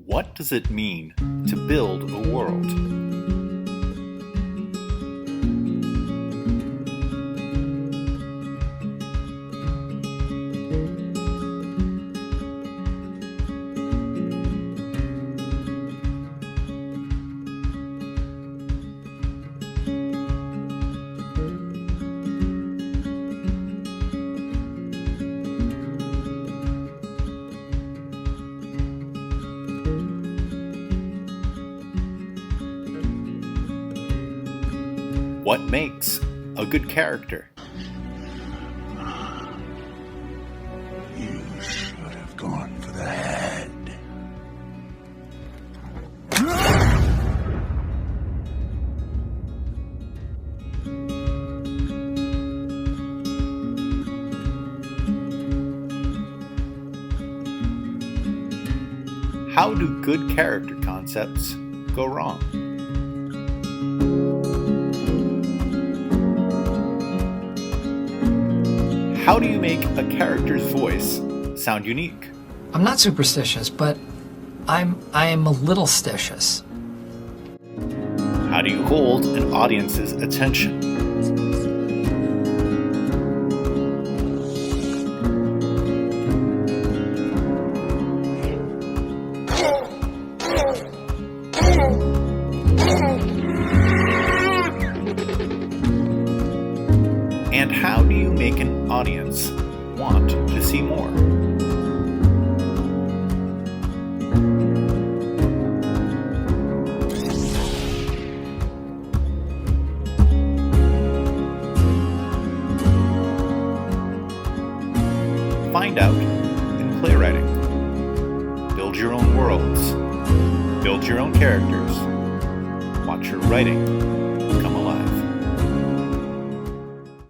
What does it mean to build a world? What makes a good character? You should have gone for the head. How do good character concepts go wrong? How do you make a character's voice sound unique? I'm not superstitious, but I am a little stitious. How do you hold an audience's attention? And how do you make an audience want to see more? Find out in playwriting. Build your own worlds. Build your own characters. Watch your writing.